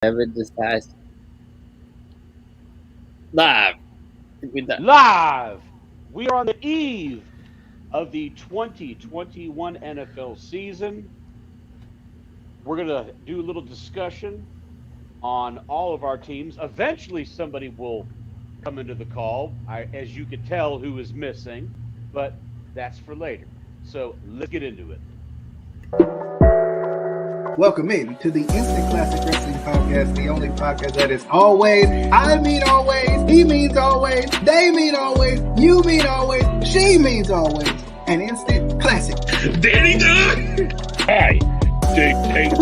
Evan decides live. Live! We are on the eve of the 2021 NFL season. We're going to do a little discussion on all of our teams. Eventually, somebody will come into the call. As you can tell, who is missing, but that's for later. So let's get into it. Welcome in to the Instant Classic Wrestling Podcast, the only podcast that is always, I mean always, he means always, they mean always, you mean always, she means always, an instant classic. Danny Dunn! Hi, Ding.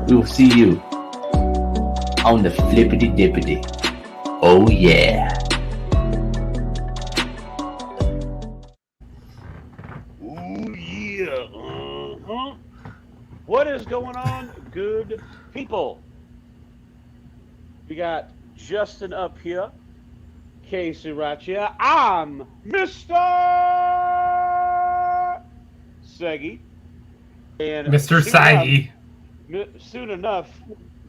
We will see you on the flippity dippity. Oh yeah. Ooh, yeah. Uh-huh. What is going on, good people? We got Justin up here, Casey right here. I'm Mr. Seggy. And Mr. Saggy. Soon enough,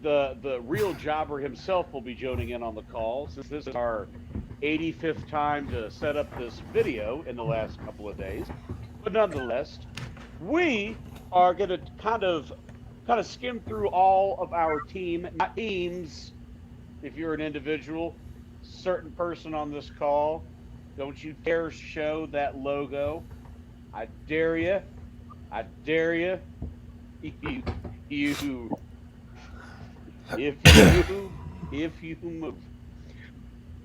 the real jobber himself will be joining in on the call, since this is our 85th time to set up this video in the last couple of days. But nonetheless, we are going to kind of skim through all of our not teams. If you're an individual, certain person on this call, don't you dare show that logo. I dare you. If you move.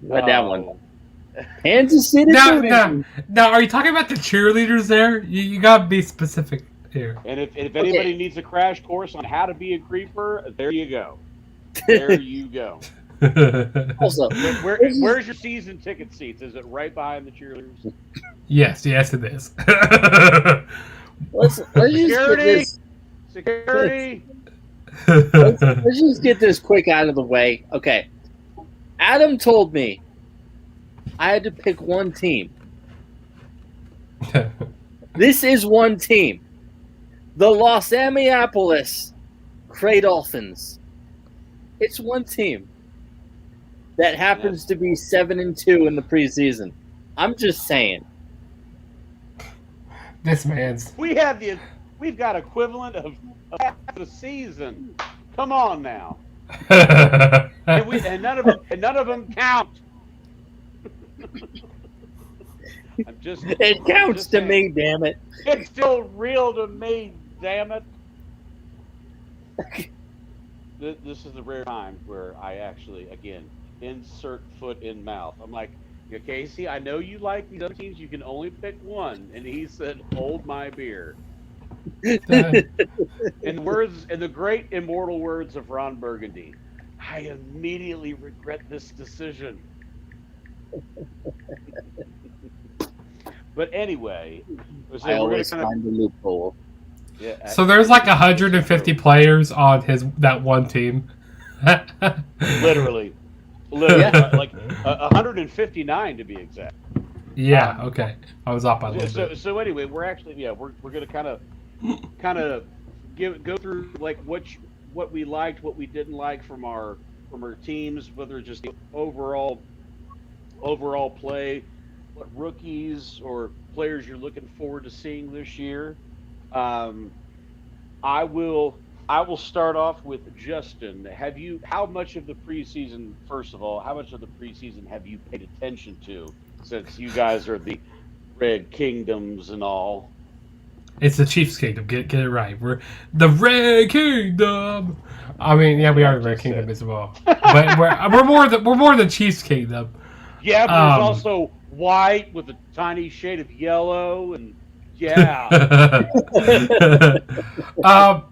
What that one? Kansas City. Now, are you talking about the cheerleaders there? You gotta be specific here. And if anybody needs a crash course on how to be a creeper, there you go. There you go. Also, where's your season ticket seats? Is it right behind the cheerleaders? Yes, it is. let's Security. let's just get this quick out of the way. Okay. Adam told me I had to pick one team. This is one team. The Los Angeles Cray Dolphins. It's one team that happens to be 7-2 in the preseason. I'm just saying. This man's. We've got equivalent of half the season. Come on now. and none of them count. It counts to me, damn it. It's still real to me, damn it. This is the rare time where I actually, again, insert foot in mouth. I'm like, yeah, Casey, I know you like these other teams. You can only pick one. And he said, hold my beer. In the great immortal words of Ron Burgundy, I immediately regret this decision. But anyway, so I always find a loophole. Yeah, so there's like 150 players on that one team. literally, Yeah. like 159 to be exact. Yeah. Okay. I was off by a little bit. So anyway, we're actually we're gonna kind of go through like what we liked, what we didn't like from our teams, whether it's just the overall play, what rookies or players you're looking forward to seeing this year. I will start off with Justin. How much of the preseason, first of all, how much of the preseason have you paid attention to, since you guys are the Red Kingdoms and all? It's the Chiefs Kingdom. Get it right. We're the Red Kingdom. I mean, yeah, we are the Red Kingdom as well, but we're more the Chiefs Kingdom. Yeah, but there's also white with a tiny shade of yellow, and yeah.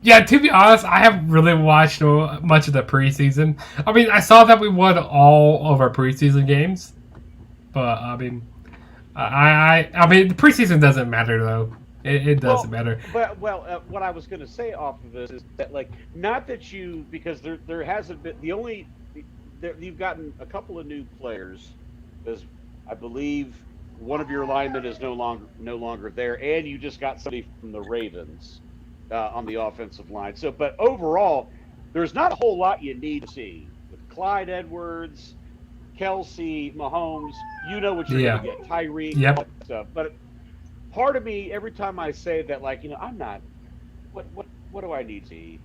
Yeah, to be honest, I haven't really watched much of the preseason. I mean, I saw that we won all of our preseason games, but I mean, I mean, the preseason doesn't matter though. It doesn't matter. What I was going to say off of this is that, like, not that because there hasn't been you've gotten a couple of new players, because I believe one of your linemen is no longer there, and you just got somebody from the Ravens on the offensive line. So, but overall, there's not a whole lot you need to see with Clyde Edwards, Kelsey, Mahomes. You know what you're going to get, Tyreek, Yep. all that stuff. But part of me, every time I say that, like, I'm not. What do I need to see?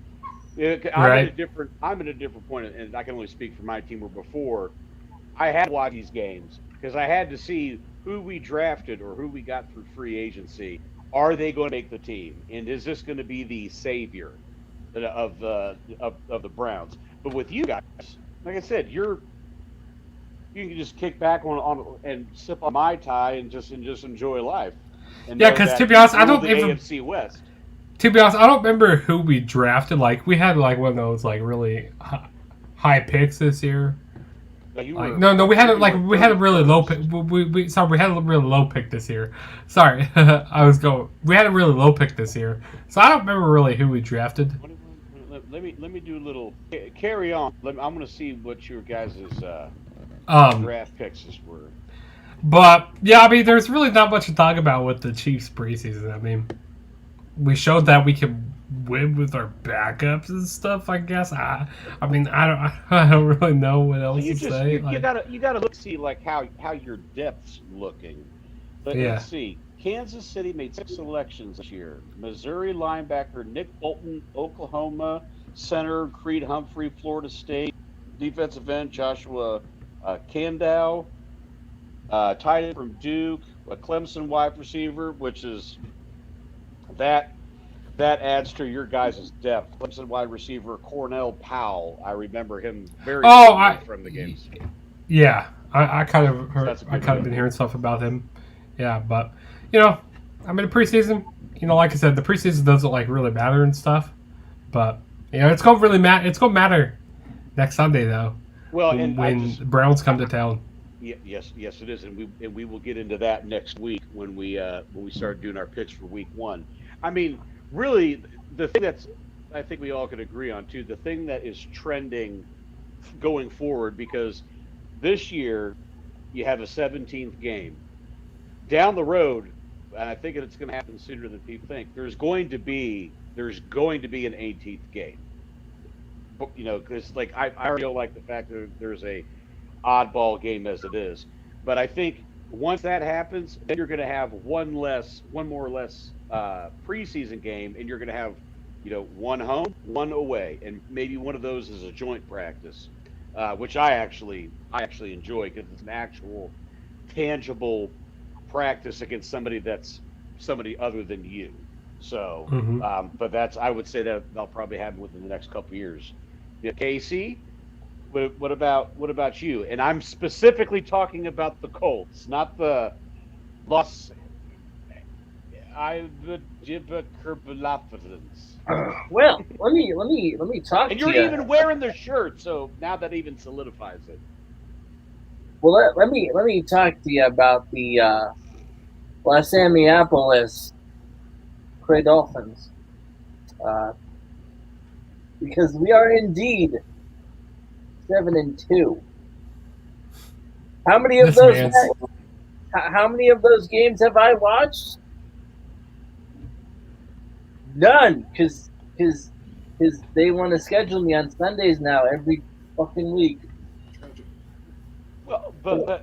I'm at a different point, and I can only speak for my team. Where before, I had to watch these games because I had to see who we drafted or who we got through free agency. Are they going to make the team? And is this going to be the savior of the Browns? But with you guys, like I said, you can just kick back on and sip on Mai Tai and just enjoy life. And because to be honest, I don't even AFC West. To be honest, I don't remember who we drafted. Like, we had like one of those like really high picks this year. We had a really low pick. We had a really low pick this year. Sorry, we had a really low pick this year, so I don't remember really who we drafted. Let me do a little carry on. I'm going to see what your guys' draft picks were. But yeah, I mean, there's really not much to talk about with the Chiefs preseason. I mean, we showed that we can win with our backups and stuff. I guess. I don't really know what else to say. You gotta look see like how your depth's looking. Let's see. Kansas City made 6 selections this year. Missouri linebacker Nick Bolton, Oklahoma. Center Creed Humphrey, Florida State. Defensive end Joshua Kandow. Tight end from Duke. A Clemson wide receiver, which is that adds to your guys' depth. Clemson wide receiver Cornell Powell. I remember him very from the games. Yeah, I kind of heard. I kind of been hearing stuff about him. Yeah, but the preseason. Like I said, the preseason doesn't like really matter and stuff. But it's gonna really matter. It's gonna matter next Sunday though. Well, when the Browns come to town. Yes, it is, and we will get into that next week when we start doing our picks for Week 1. I mean, really, the thing that's I think we all could agree on too. The thing that is trending going forward, because this year you have a 17th game. Down the road, and I think it's going to happen sooner than people think. There's going to be an 18th game. Because I already don't like the fact that there's a oddball game as it is. But I think once that happens, then you're going to have one more or less preseason game, and you're going to have, one home, one away, and maybe one of those is a joint practice, which I actually enjoy because it's an actual tangible practice against somebody that's somebody other than you. So, but I would say that'll probably happen within the next couple of years. Casey, what about you? And I'm specifically talking about the Colts, not the Los. Well, let me talk. And you're even wearing the shirt, so now that even solidifies it. Well, let me talk to you about the Los Angeles Cray Dolphins, because we are indeed 7-2. How many of those? How many of those games have I watched? None, because they want to schedule me on Sundays now every fucking week. Well, but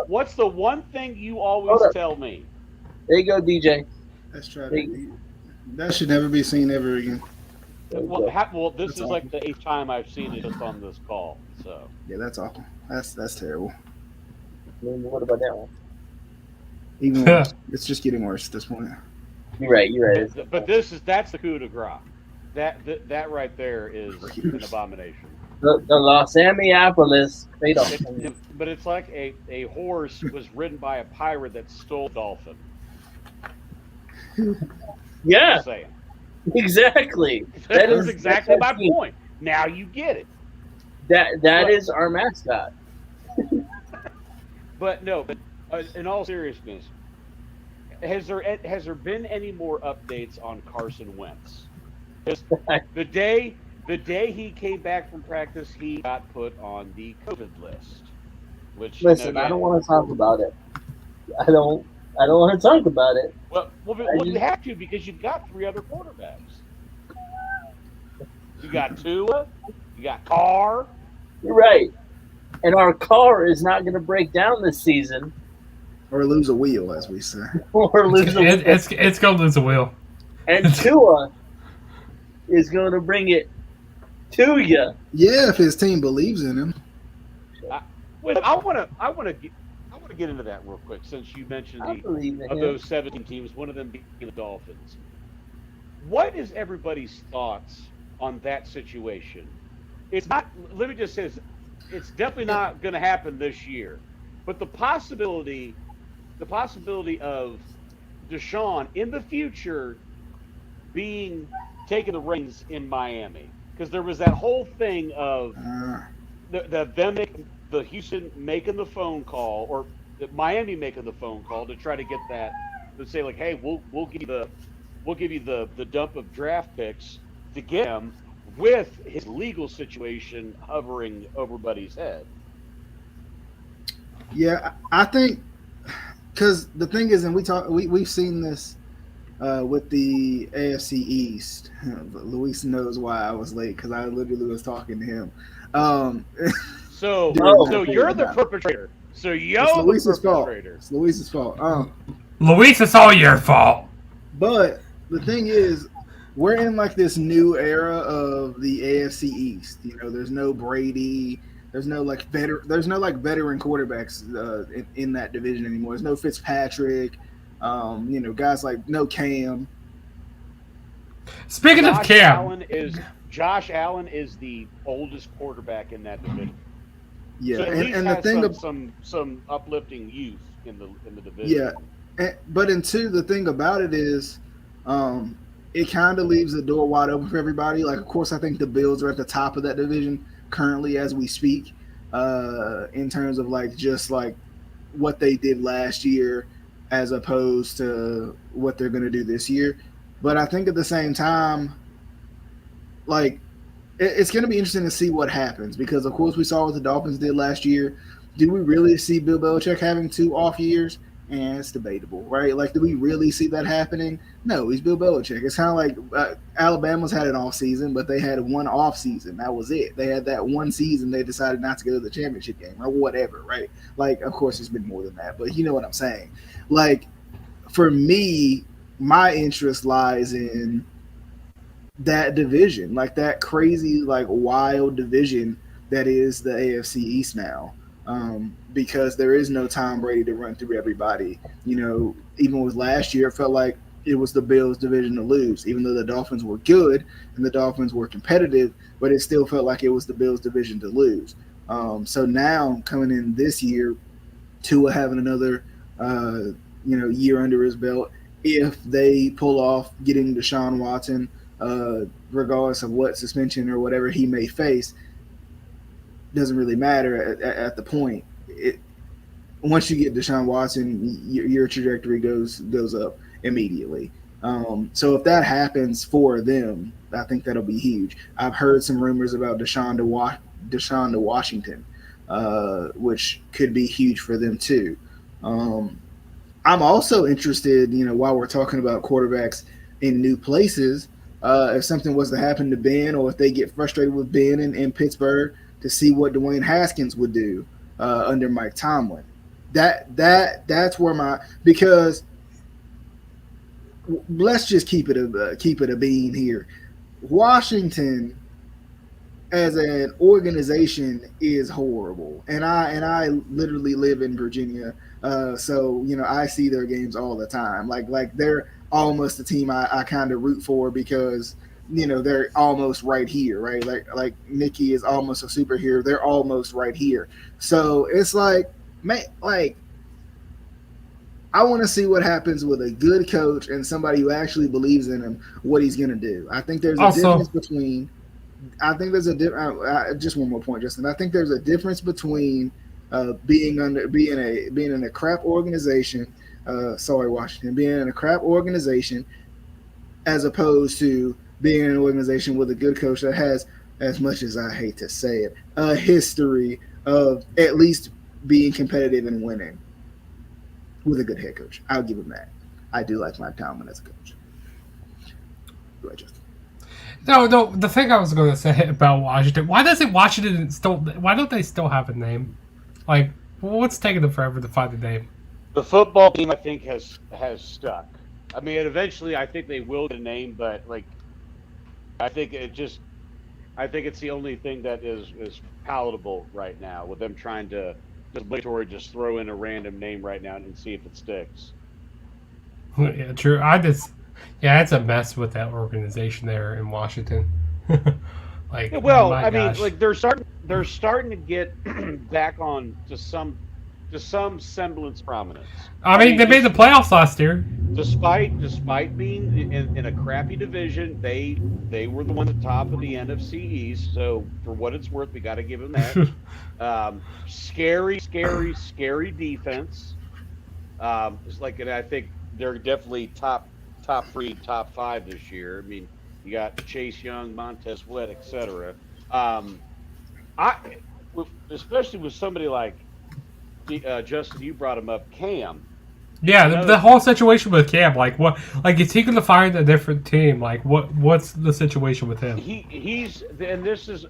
what's the one thing you always tell me? There you go, DJ. That's true. That should never be seen ever again. Well, this is like the 8th time I've seen it just on this call. So yeah, that's awful. That's terrible. What about that one? Even worse. It's just getting worse at this point. You're right. But that's the coup de grace. That right there is an abomination. The Los Angeles Cray Dolphins. But it's like a horse was ridden by a pirate that stole a dolphin. Yeah. Exactly. That is exactly my point. Now you get it. That is our mascot. But in all seriousness, has there been any more updates on Carson Wentz? The day he came back from practice, he got put on the COVID list. Which listen, I don't want to talk about it. I don't want to talk about it. Well, you have to because you've got 3 other quarterbacks. You got Tua. You got Carr. You're right. And our car is not going to break down this season Or lose a wheel, as we say. or lose a wheel. It's gonna lose a wheel. And Tua is going to bring it to you. Yeah, if his team believes in him. I want to get into that real quick since you mentioned I believe in him. those 17 teams, one of them being the Dolphins. What is everybody's thoughts on that situation? It's not. Let me just say this, it's definitely not going to happen this year, but the possibility of Deshaun in the future being taking the reins in Miami, because there was that whole thing of the Houston making the phone call, or Miami making the phone call to try to get that, to say like, hey, we'll give you the dump of draft picks to get him, with his legal situation hovering over Buddy's head. Yeah, I think, because the thing is, and we've seen this with the AFC East. Luis knows why I was late, because I literally was talking to him. So you're the perpetrator. So you're the perpetrator. It's Luis's fault. Luis, it's all your fault. But the thing is, we're in like this new era of the AFC East. You know, there's no Brady. There's no veteran quarterbacks in that division anymore. There's no Fitzpatrick. Guys like no Cam. Speaking of Cam, Josh Allen is the oldest quarterback in that division. Yeah, so and the thing some uplifting youth in the division. Yeah, the thing about it is, it kind of leaves the door wide open for everybody. Like, of course, I think the Bills are at the top of that division currently as we speak, in terms of like just like what they did last year as opposed to what they're going to do this year. But I think at the same time, like, it's going to be interesting to see what happens, because of course we saw what the Dolphins did last year. Do we really see Bill Belichick having 2 off years? And it's debatable, right? Like, do we really see that happening? No, he's Bill Belichick. It's kind of like Alabama's had an off season, but they had one off season. That was it. They had that one season. They decided not to go to the championship game or whatever, right? Like, of course, it's been more than that, but you know what I'm saying. Like, for me, my interest lies in that division, like that crazy, like wild division that is the AFC East now. Because there is no Tom Brady to run through everybody. You know, even with last year, it felt like it was the Bills' division to lose, even though the Dolphins were good and the Dolphins were competitive, but it still felt like it was the Bills' division to lose. So now, coming in this year, Tua having another, year under his belt, if they pull off getting Deshaun Watson, regardless of what suspension or whatever he may face, doesn't really matter at the point. Once you get Deshaun Watson, your trajectory goes up immediately. So if that happens for them, I think that'll be huge. I've heard some rumors about Deshaun to Washington, which could be huge for them too. I'm also interested, while we're talking about quarterbacks in new places, if something was to happen to Ben, or if they get frustrated with Ben in Pittsburgh, to see what Dwayne Haskins would do under Mike Tomlin. That's where because let's just keep it a bean here. Washington as an organization is horrible, and I literally live in Virginia, so I see their games all the time. Like they're almost the team I kind of root for, because they're almost right here, right? Like Nikki is almost a superhero. They're almost right here. So it's like, man, like, I want to see what happens with a good coach and somebody who actually believes in him, what he's going to do. I think there's a difference between, just one more point, Justin. I think there's a difference between being in a crap organization, Washington, being in a crap organization, as opposed to being in an organization with a good coach that has, as much as I hate to say it, a history of at least being competitive and winning with a good head coach. I'll give him that. I do like Mike Tomlin as a coach. Go ahead, Justin. No. The thing I was going to say about Washington, why don't they still have a name? Like, what's taking them forever to find a name? The football team, I think, has stuck. I mean, eventually, I think they will get a name, but like, I think it's the only thing that is palatable right now with them trying to just throw in a random name right now and see if it sticks. Yeah, true. It's a mess with that organization there in Washington. Like, Yeah, well, my I mean, gosh. like they're starting to get back on to some semblance of prominence. I mean, they made the playoffs last year. Despite being in a crappy division, they were the ones at the top of the NFC East. So for what it's worth, we got to give them that. Scary defense. It's like, and I think they're definitely top 3, top 5 this year. I mean, you got Chase Young, Montez Sweat, etc. Especially with somebody like Justin, you brought him up, Cam. Yeah, the whole situation with Cam, like, what, like, is he going to find a different team? Like, what's the situation with him? This is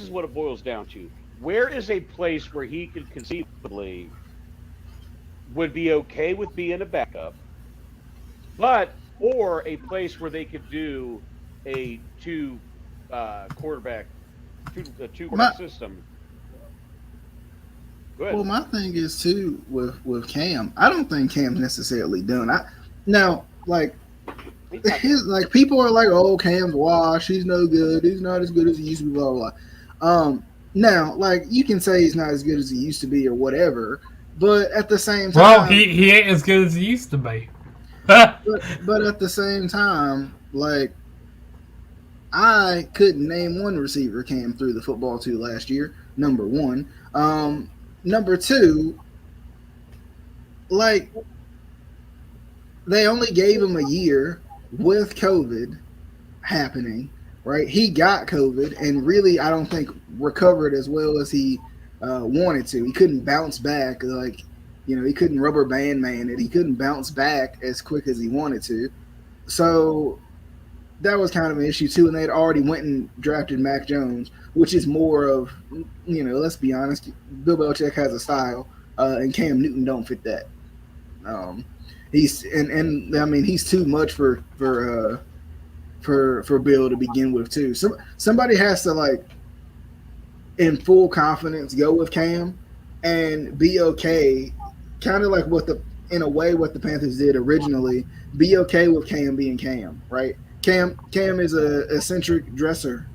what it boils down to. Where is a place where he could conceivably would be okay with being a backup, or a place where they could do a two quarterback system. Good. Well, my thing is too with Cam. I don't think Cam's necessarily done. Like people are like, "Oh, Cam's washed. He's no good. He's not as good as he used to be." Blah blah blah. Now, like you can say he's not as good as he used to be or whatever, but at the same time, well, he ain't as good as he used to be. but at the same time, like I couldn't name one receiver Cam threw the football to last year. Number one. Number two, like they only gave him a year with COVID happening, right? He got COVID and really, I don't think recovered as well as he wanted to. He couldn't bounce back, like, he couldn't rubber band man it. He couldn't bounce back as quick as he wanted to. So that was kind of an issue too. And they'd already went and drafted Mac Jones, which is more of, let's be honest, Bill Belichick has a style, and Cam Newton don't fit that. He's too much for Bill to begin with too. So somebody has to, like, in full confidence, go with Cam and be okay, kind of like what the Panthers did originally. Be okay with Cam being Cam, right? Cam is a eccentric dresser.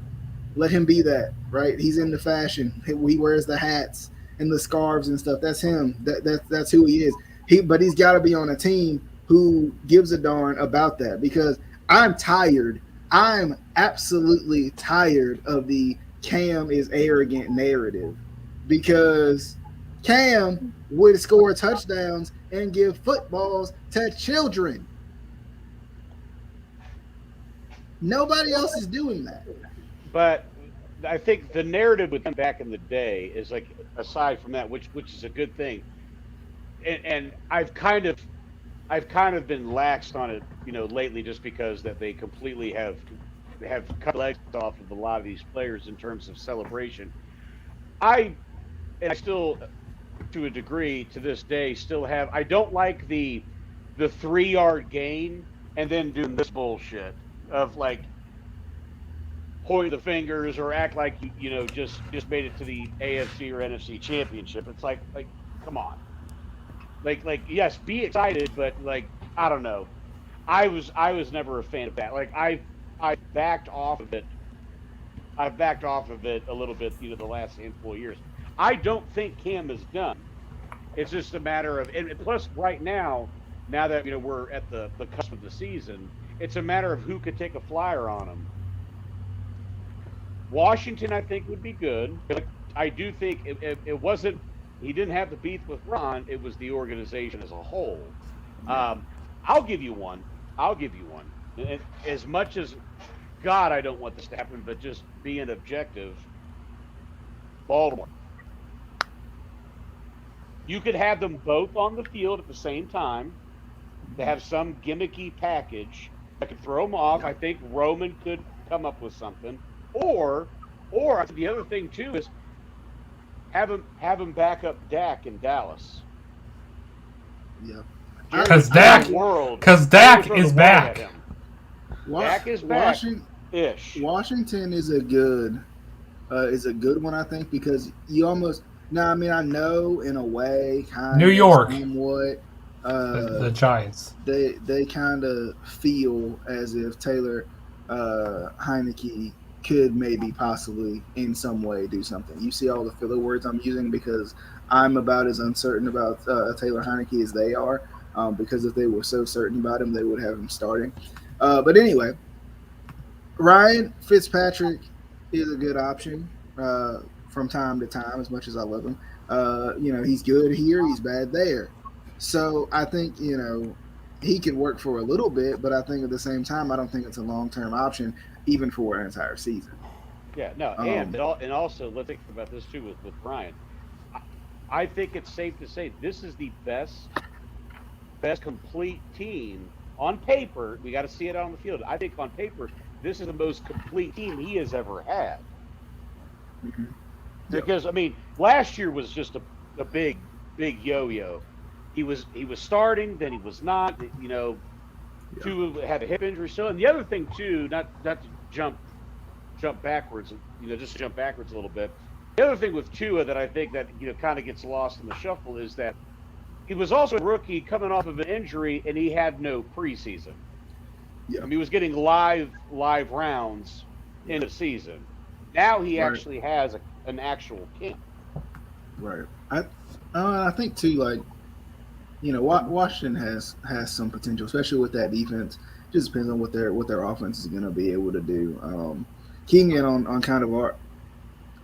Let him be that, right? He's into fashion. He wears the hats and the scarves and stuff. That's him. That's who he is. But he's got to be on a team who gives a darn about that, because I'm tired. I'm absolutely tired of the Cam is arrogant narrative, because Cam would score touchdowns and give footballs to children. Nobody else is doing that. But I think the narrative with him back in the day is, like, aside from that, which is a good thing, and I've kind of been laxed on it, lately, just because that they completely have cut legs off of a lot of these players in terms of celebration. I still, to a degree, to this day, still have. I don't like the 3-yard gain and then doing this bullshit of, like, point the fingers or act like just made it to the AFC or NFC championship. It's like come on, like yes, be excited, but, like, I don't know. I was never a fan of that. Like, I backed off of it. I've backed off of it a little bit, the last handful of years. I don't think Cam is done. It's just a matter of, and plus right now that we're at the cusp of the season, it's a matter of who could take a flyer on him. Washington, I think, would be good. But I do think it wasn't. He didn't have the beef with Ron. It was the organization as a whole. I'll give you one. And as much as, God, I don't want this to happen, but just being objective, Baltimore. You could have them both on the field at the same time. To have some gimmicky package that could throw them off. I think Roman could come up with something, or the other thing too is have him back up Dak in Dallas. Yeah. Because Jerry, Dak is back. Dak is back. Washington is a good one, I think, because you almost I know in a way kind New of York, somewhat the Giants. They kind of feel as if Taylor Heineke could maybe possibly in some way do something. You see all the filler words I'm using because I'm about as uncertain about Taylor Heineke as they are. Because if they were so certain about him, they would have him starting. But anyway, Ryan Fitzpatrick is a good option from time to time, as much as I love him. He's good here, he's bad there. So I think, he could work for a little bit, but I think at the same time, I don't think it's a long-term option, even for an entire season. Yeah, no, and also let's think about this too with Ryan. I think it's safe to say this is the best complete team on paper. We got to see it on the field. I think on paper, this is the most complete team he has ever had. Mm-hmm. Because last year was just a big yo-yo. He was starting, then he was not. Tua had a hip injury still. And the other thing too, not to jump backwards, just to jump backwards a little bit. The other thing with Tua that I think that kind of gets lost in the shuffle is that he was also a rookie coming off of an injury, and he had no preseason. Yeah. He was getting live rounds in the season. Now he actually has an actual camp. Right. I think too, Washington has some potential, especially with that defense. Just depends on what their offense is going to be able to do. Keying in on kind of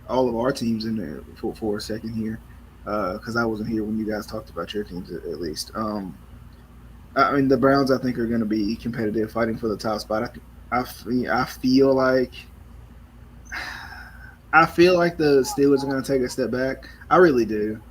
all of our teams in there for a second here, because I wasn't here when you guys talked about your teams at least. The Browns I think are going to be competitive, fighting for the top spot. I feel like the Steelers are going to take a step back. I really do.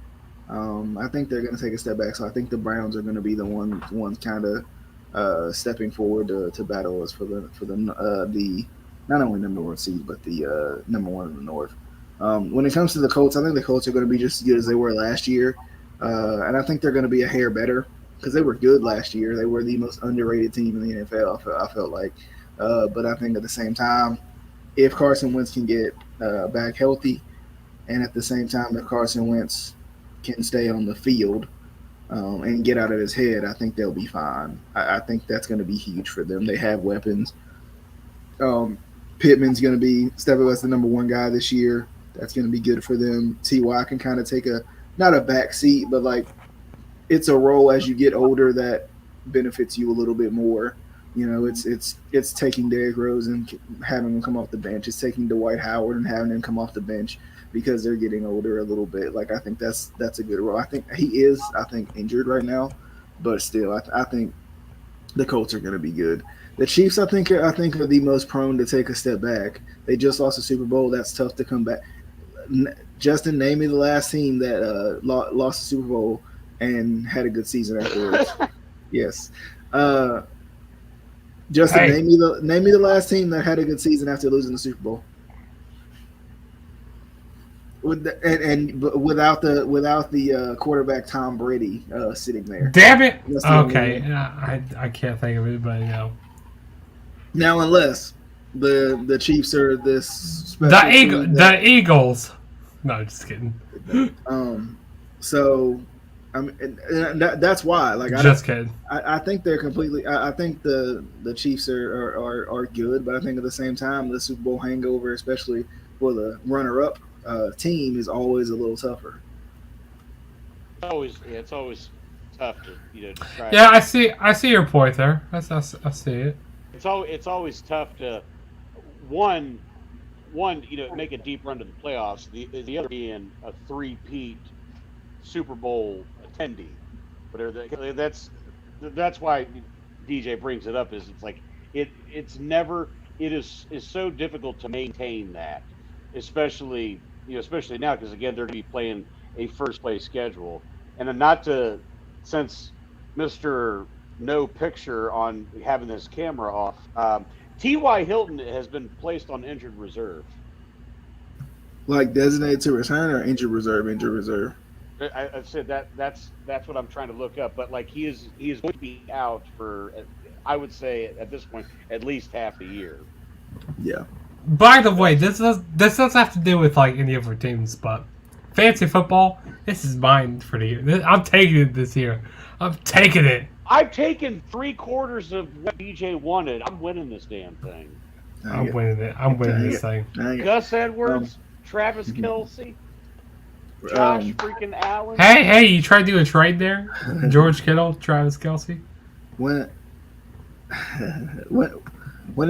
I think they're going to take a step back. So I think the Browns are going to be the ones kind of stepping forward to battle us for the not only number one seed but the number one in the North. When it comes to the Colts, I think the Colts are going to be just as good as they were last year, and I think they're going to be a hair better because they were good last year. They were the most underrated team in the NFL. I felt like, but I think at the same time, if Carson Wentz can get back healthy, and at the same time if Carson Wentz can stay on the field and get out of his head, I think they'll be fine. I think that's going to be huge for them. They have weapons. Pittman's going to be stepping up as the number one guy this year. That's going to be good for them. T.Y. can kind of take not a back seat, but it's a role as you get older that benefits you a little bit more. It's taking Derrick Rose and having him come off the bench. It's taking Dwight Howard and having him come off the bench because they're getting older a little bit. I think that's a good role. I think he is injured right now, but still, I think the Colts are going to be good. The Chiefs, I think are the most prone to take a step back. They just lost the Super Bowl. That's tough to come back. Justin, name me the last team that lost the Super Bowl and had a good season afterwards. Yes. Justin, name me the last team that had a good season after losing the Super Bowl. Without the quarterback Tom Brady sitting there. Damn it! Okay, I can't think of anybody now. Now, unless the Chiefs are this special the Eagles. No, just kidding. So, that's why. Just kidding. I think they're completely. I think the Chiefs are good, but I think at the same time the Super Bowl hangover, especially for the runner-up team, is always a little tougher. It's always tough to try. Yeah, I see your point there. I see it. It's always tough to one make a deep run to the playoffs. The other being a three-peat Super Bowl attendee. But that's why DJ brings it up. Is it is so difficult to maintain that, especially now because again they're going to be playing a first place schedule, and then since Mr. No picture on having this camera off. T.Y. Hilton has been placed on injured reserve. Like designated to return or injured reserve? Injured reserve. I said that's what I'm trying to look up. But like he is going to be out for, I would say at this point at least half a year. Yeah. By the way, this doesn't have to do with like any of our teams, but fantasy football, this is mine for the year. I'm taking it this year. I'm taking it. I've taken 3/4 of what DJ wanted. I'm winning this damn thing. I'm winning it. I'm winning this thing. Gus Edwards, Travis Kelce, Josh freaking Allen. Hey, you tried to do a trade there? George Kittle, Travis Kelce. When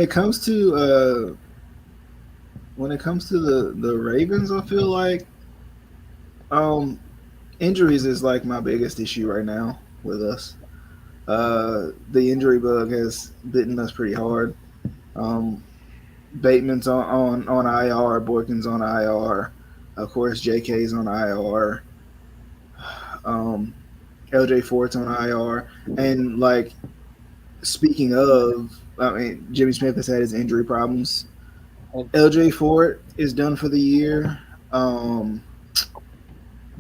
it comes to the Ravens, I feel like injuries is like my biggest issue right now with us. The injury bug has bitten us pretty hard. Bateman's on IR, Boykin's on IR, of course JK's on IR, LJ Fort's on IR, and like speaking of, I mean Jimmy Smith has had his injury problems. LJ Fort is done for the year.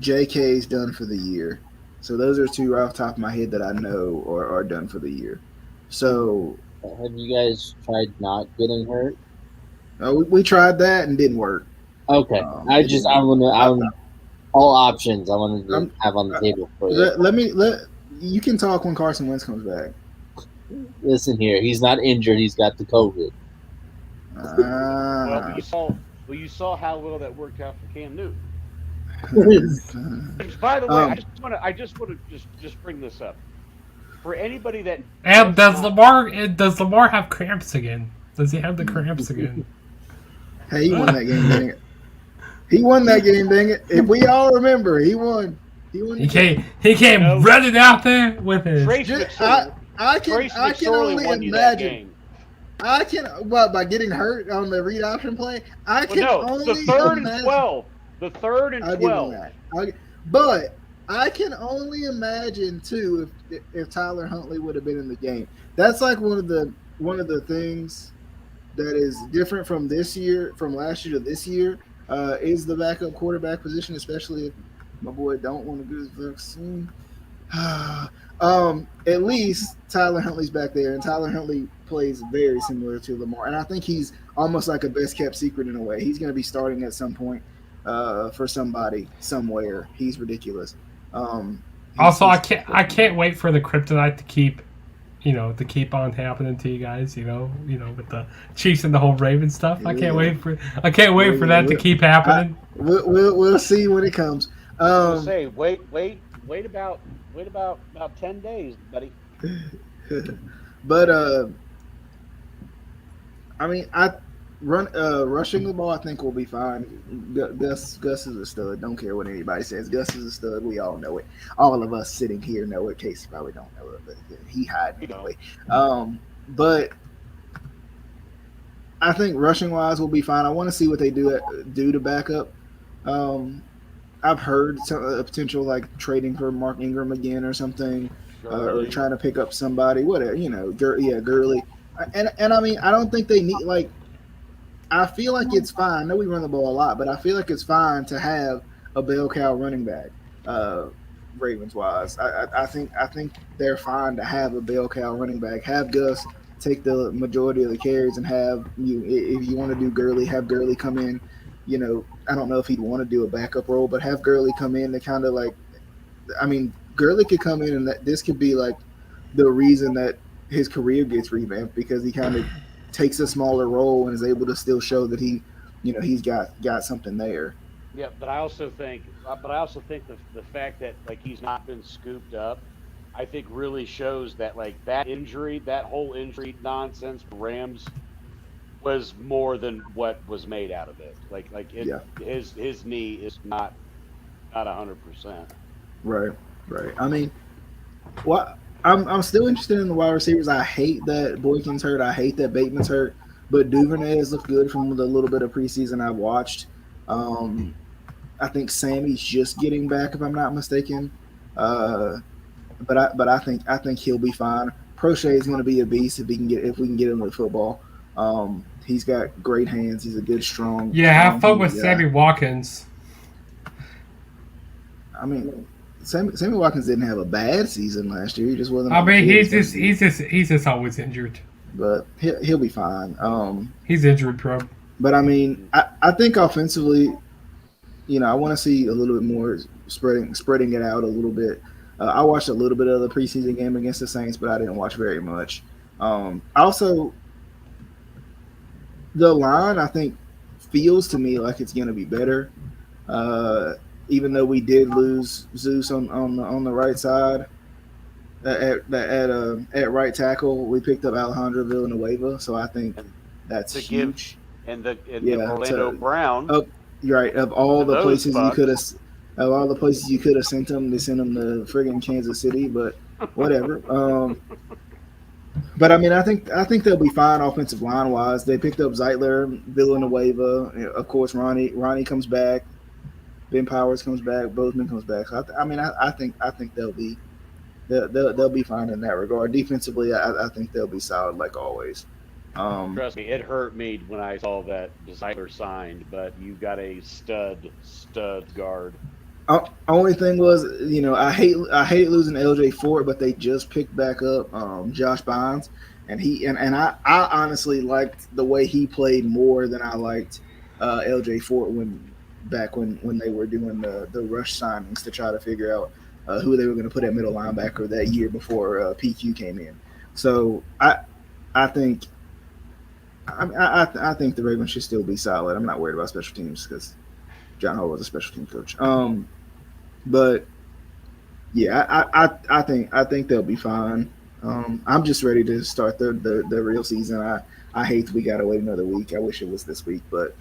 JK's done for the year. So those are two right off the top of my head that I know are done for the year. So have you guys tried not getting hurt? we tried that and didn't work. Okay, all options I wanted to have on the table for you. You can talk when Carson Wentz comes back. Listen here, he's not injured. He's got the COVID. Well, you saw how well that worked out for Cam Newton. By the way, I just want to just bring this up for anybody that. And does Lamar have cramps again? Does he have the cramps again? Hey, he won that game, dang it! He won that game, dang it! If we all remember, he won. He came running out there with his. I can only imagine. By getting hurt on the read option play. The third and 12. The third and 12. But I can only imagine too if Tyler Huntley would have been in the game. That's like one of the things that is different from this year, from last year to this year, is the backup quarterback position, especially if my boy don't want to get his vaccine. At least Tyler Huntley's back there, and Tyler Huntley plays very similar to Lamar, and I think he's almost like a best kept secret in a way. He's going to be starting at some point for somebody somewhere. He's ridiculous. Also, I can't wait for the kryptonite to keep on happening to you guys. With the Chiefs and the whole Ravens stuff. I can't wait for that to keep happening. We'll see when it comes. Say wait about 10 days, buddy. But I mean, rushing the ball, I think will be fine. Gus is a stud. Don't care what anybody says. Gus is a stud. We all know it. All of us sitting here know it. Casey probably don't know it, but he hiding anyway. But I think rushing wise will be fine. I want to see what they do to back up. I've heard a potential like trading for Mark Ingram again or something, or trying to pick up somebody. Whatever, Gurley. And I mean, I don't think they need like. I feel like it's fine. I know we run the ball a lot, but I feel like it's fine to have a bell cow running back, Ravens wise. I think they're fine to have a bell cow running back. Have Gus take the majority of the carries and have you. If you want to do Gurley, have Gurley come in. I don't know if he'd want to do a backup role, but have Gurley come in to kind of like. I mean, Gurley could come in and this could be like the reason that his career gets revamped because he kind of takes a smaller role and is able to still show that he's got something there. Yeah, but I also think the fact that like he's not been scooped up, I think really shows that like that whole injury nonsense for Rams was more than what was made out of it. His knee is not 100%. Right. I mean, what? I'm still interested in the wide receivers. I hate that Boykin's hurt. I hate that Bateman's hurt. But Duvernay has looked good from the little bit of preseason I've watched. I think Sammy's just getting back, if I'm not mistaken. But I think he'll be fine. Prochet is going to be a beast if we can get him with football. He's got great hands. He's a good, strong. Yeah, have strong fun with guy. Sammy Watkins. I mean, Sammy Watkins didn't have a bad season last year. He just wasn't. I on the mean, field he's just always injured. But he'll be fine. He's injured prone. But I mean, I think offensively, I want to see a little bit more spreading it out a little bit. I watched a little bit of the preseason game against the Saints, but I didn't watch very much. Also, the line I think feels to me like it's going to be better. Even though we did lose Zeus on the right side at right tackle, we picked up Alejandro Villanueva, so I think that's huge. And Orlando Brown. You're right. Of all the places bucks. you could have sent him, they sent him to friggin' Kansas City. But whatever. But I mean, I think they'll be fine offensive line wise. They picked up Zeitler, Villanueva, of course. Ronnie comes back. Ben Powers comes back. Bozeman comes back. So I think they'll be fine in that regard. Defensively, I think they'll be solid like always. Trust me, it hurt me when I saw that Zeitler signed, but you got a stud guard. Only thing was, I hate losing LJ Fort, but they just picked back up Josh Bynes, and I honestly liked the way he played more than I liked LJ Fort when they were doing the rush signings to try to figure out who they were going to put at middle linebacker that year before PQ came in. So I think the Ravens should still be solid. I'm not worried about special teams because John Hall was a special team coach. But yeah, I think they'll be fine. I'm just ready to start the real season. I hate we got to wait another week. I wish it was this week, but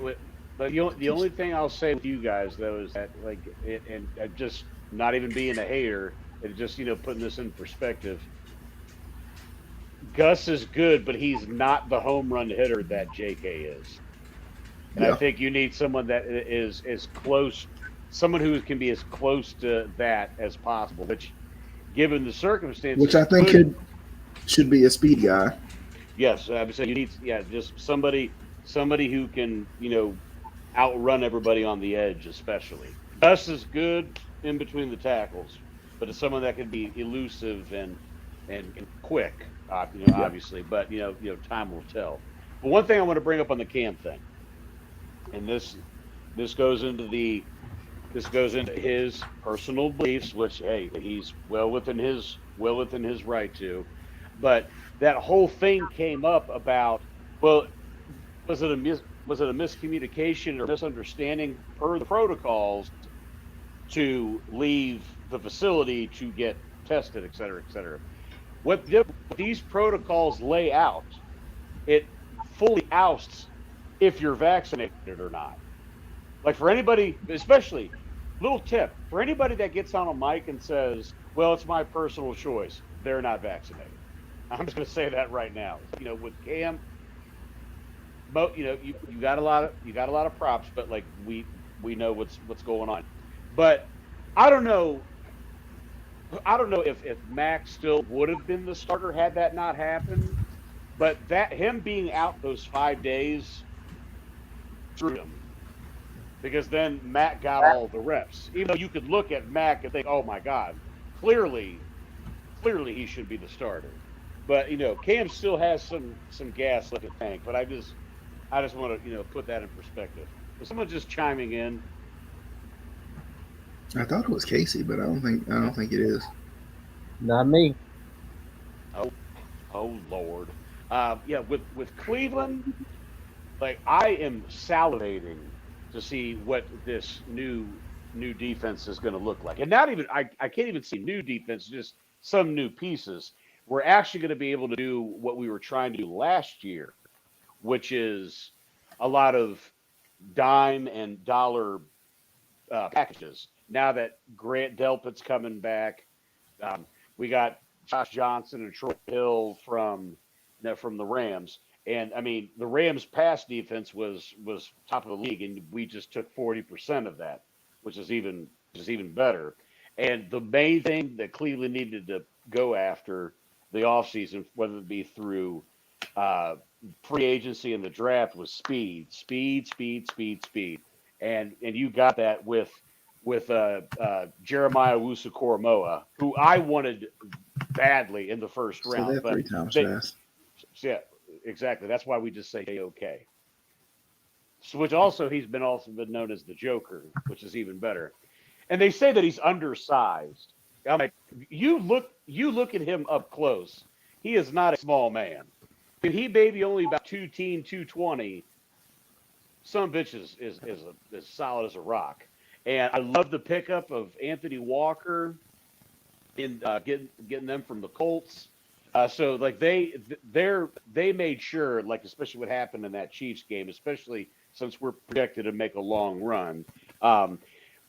the only thing I'll say with you guys though is that and just not even being a hater, it's just putting this in perspective. Gus is good, but he's not the home run hitter that JK is. And I think you need someone that is as close, someone who can be as close to that as possible, which, given the circumstances, which I think should be a speed guy. Yes, I'm saying you need just somebody who can outrun everybody on the edge, especially. Gus is good in between the tackles, but it's someone that can be elusive and quick. Obviously, but time will tell. But one thing I want to bring up on the Cam thing, and this goes into his personal beliefs, which he's well within his right to. But that whole thing came up about, well, was it a miscommunication or misunderstanding per the protocols to leave the facility to get tested, et cetera, et cetera. What these protocols lay out, it fully ousts if you're vaccinated or not. Like for anybody, especially, little tip, for anybody that gets on a mic and says, well, it's my personal choice, they're not vaccinated. I'm just going to say that right now. With Cam, you got a lot of props, but like we know what's going on. But I don't know if Mac still would have been the starter had that not happened. But him being out those 5 days screwed him. Because then Mac got all the reps. Even though you could look at Mac and think, oh my God, clearly he should be the starter. But Cam still has some gas left in the tank. But I just want to put that in perspective. Was someone just chiming in? I thought it was Casey, but I don't think it is. Not me. Oh Lord. With Cleveland, like I am salivating to see what this new defense is going to look like. And not even I can't even see new defense, just some new pieces. We're actually going to be able to do what we were trying to do last year, which is a lot of dime and dollar packages. Now that Grant Delpit's coming back, we got Josh Johnson and Troy Hill from the Rams. And I mean, the Rams' pass defense was top of the league, and we just took 40% of that, which is even better. And the main thing that Cleveland needed to go after the offseason, whether it be through free agency and the draft was speed, and you got that with Jeremiah Wusu-Koramoah, who I wanted badly in the first So round, they're but 3 times they, fast. yeah, exactly. That's why we just say okay. So, which also he's been known as the Joker, which is even better. And they say that he's undersized. I'm like, you look at him up close. He is not a small man. If he maybe only about 220, some bitch is solid as a rock. And I love the pickup of Anthony Walker in getting them from the Colts. So like they made sure, like especially what happened in that Chiefs game, especially since we're projected to make a long run.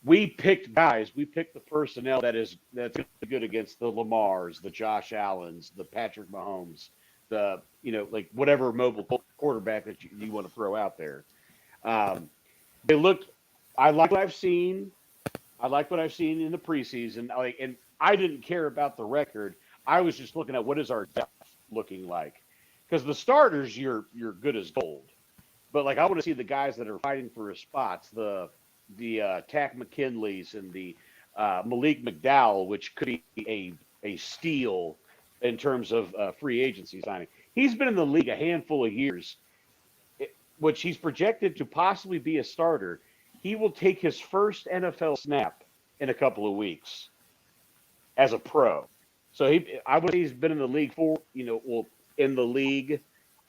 We picked guys. We picked the personnel that's good against the Lamars, the Josh Allens, the Patrick Mahomes, the like whatever mobile quarterback that you want to throw out there. Um, they looked. I like what I've seen. I like what I've seen in the preseason. And I didn't care about the record. I was just looking at what is our depth looking like, because the starters you're good as gold, but like I want to see the guys that are fighting for his spots, the Tack McKinleys and the Malik McDowell, which could be a steal in terms of free agency signing. He's been in the league a handful of years, which he's projected to possibly be a starter. He will take his first NFL snap in a couple of weeks as a pro. So I would say he's been in the league in the league.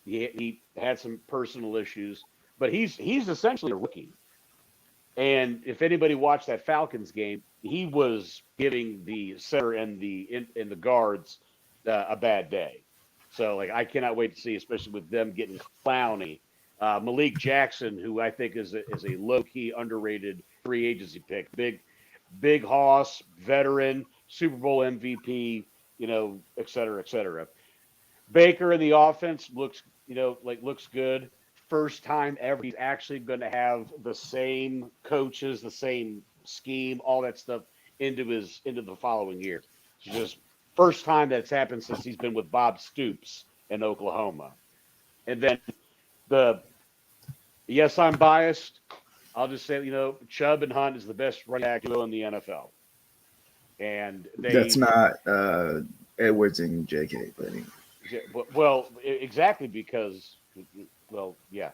He had some personal issues, but he's essentially a rookie. And if anybody watched that Falcons game, he was giving the center and the guards a bad day. So like I cannot wait to see, especially with them getting Clowney, Malik Jackson, who I think is a low key underrated free agency pick, big hoss, veteran, Super Bowl MVP, et cetera, et cetera. Baker in the offense looks good. First time ever he's actually going to have the same coaches, the same scheme, all that stuff into the following year. It's just first time that's happened since he's been with Bob Stoops in Oklahoma. And then yes, I'm biased. I'll just say, Chubb and Hunt is the best running back duo in the NFL. And That's not Edwards and JK, but anyway. Well, exactly because, yeah.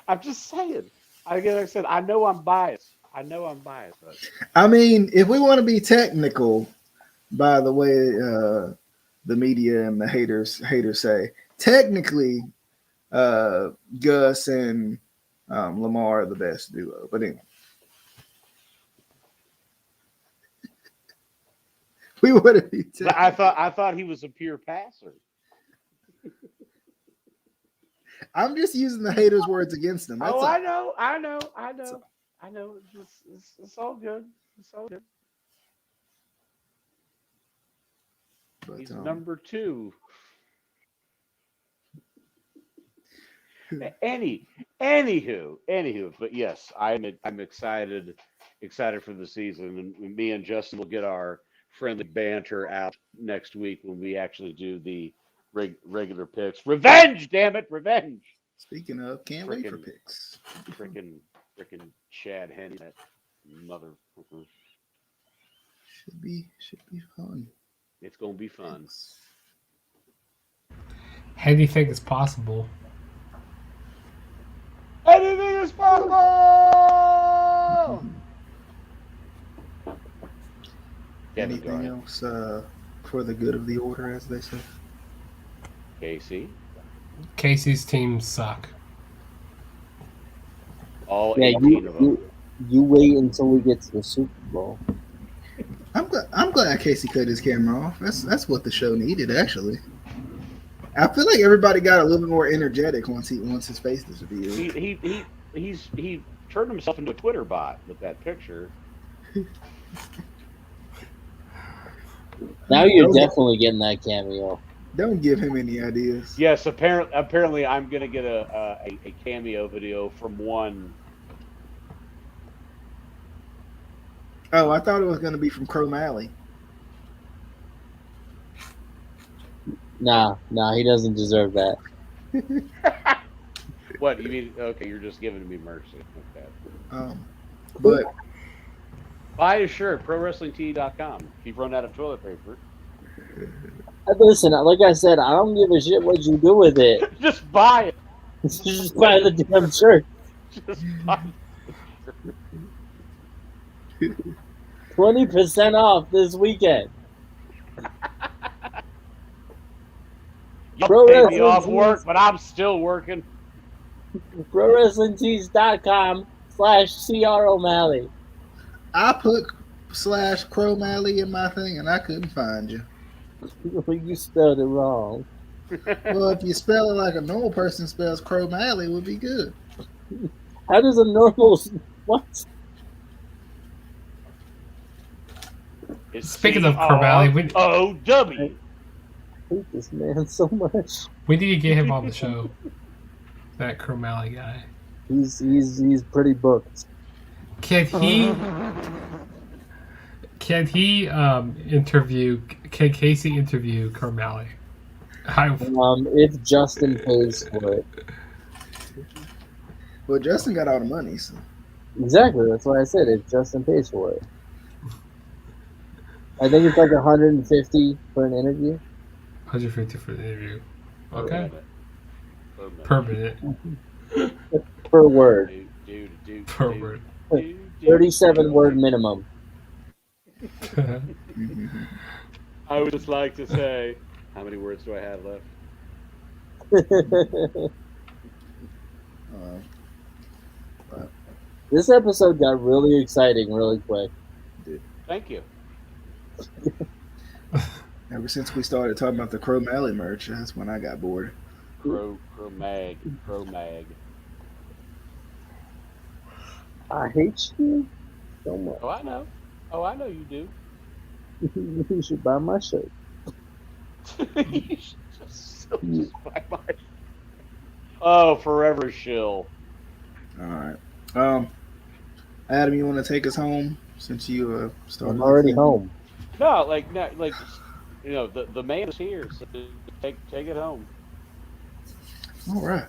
I'm just saying. Like I said, I know I'm biased. But. I mean, if we want to be technical, by the way, the media and the haters say, technically, Gus and Lamar are the best duo. But anyway. We want to be technical. I thought he was a pure passer. I'm just using the haters' words against them. That's all. I know. It's all good. But, he's number 2. Anywho. But yes, I'm excited for the season, and me and Justin will get our friendly banter out next week when we actually do the regular picks. Revenge, damn it, revenge. Speaking of, can't wait for picks. Freaking Chad Henne, that mother. Should be fun. It's gonna be fun. How do you think it's possible? Anything is possible. Anything else for the good of the order, as they say? Casey's teams suck. All 18 of them. You wait until we get to the Super Bowl. I'm glad Casey cut his camera off. That's what the show needed, actually. I feel like everybody got a little bit more energetic once his face disappeared. He turned himself into a Twitter bot with that picture. Now you're definitely getting that cameo. Don't give him any ideas. Yes, apparently I'm gonna get a cameo video from one. Oh, I thought it was gonna be from Chrome Alley. Nah, he doesn't deserve that. What you mean? Okay, you're just giving me mercy. Okay. But Buy a shirt, ProWrestlingTee.com. If you've run out of toilet paper, Listen, like I said, I don't give a shit what you do with it. just buy it. Just buy the damn shirt. Just buy it. 20% off this weekend. You Pro pay me Wrestling off Tees. work, but I'm still working. ProWrestlingTees.com/CR O'Malley. I put /Cromalley in my thing, and I couldn't find you. You spelled it wrong. Well, if you spell it like a normal person spells Cromalley, it would be good. How does a normal what? It's Speaking of Cromalley, we- CROW. I hate this man so much. We need to get him on the show. That Cromalley guy. He's pretty booked. Can he interview? Can Casey interview Cromalley? If Justin pays for it. Well, Justin got all the money, so Exactly. That's why I said if Justin pays for it. I think it's like 150 for an interview. 150 for the interview. Okay. Per Per minute. Per word. Per word. 37 word minimum. I would just like to say, how many words do I have left? This episode got really exciting really quick. Thank you. ever since we started talking about the Cromalley merch, that's when I got bored. Pro mag. I hate you so much. Oh, I know. Oh, I know you do. You should buy my shirt. You should just buy my. Oh, forever shill. All right. Adam, you want to take us home since you started? I'm already home. No, you know, the man is here, so take it home. All right.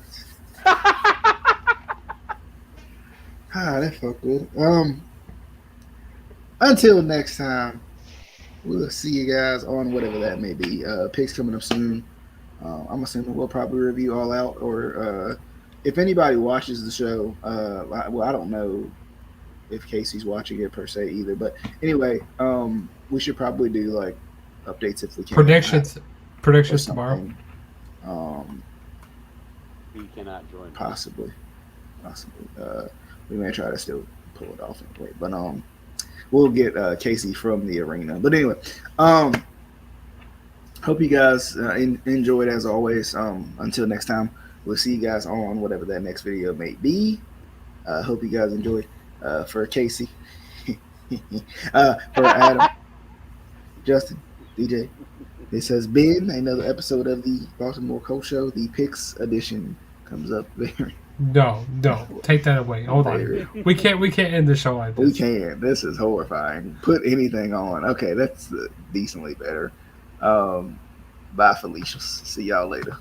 That felt good. Until next time, we'll see you guys on whatever that may be. Picks coming up soon. I'm assuming we'll probably review All Out, or if anybody watches the show, well, I don't know if Casey's watching it per se either, but anyway, we should probably do like updates if we can. Predictions tomorrow. He cannot join. Possibly. We may try to still pull it off anyway, but we'll get Casey from the arena. But anyway, hope you guys enjoyed as always. Until next time, we'll see you guys on whatever that next video may be. Hope you guys enjoyed. For Casey, for Adam, Justin, DJ, this has been another episode of the Baltimore Coach Show. The Picks edition comes up very. No, take that away. Hold on. We can't end the show like this. We can. This is horrifying. Put anything on. Okay, that's decently better. Bye, Felicia. See y'all later.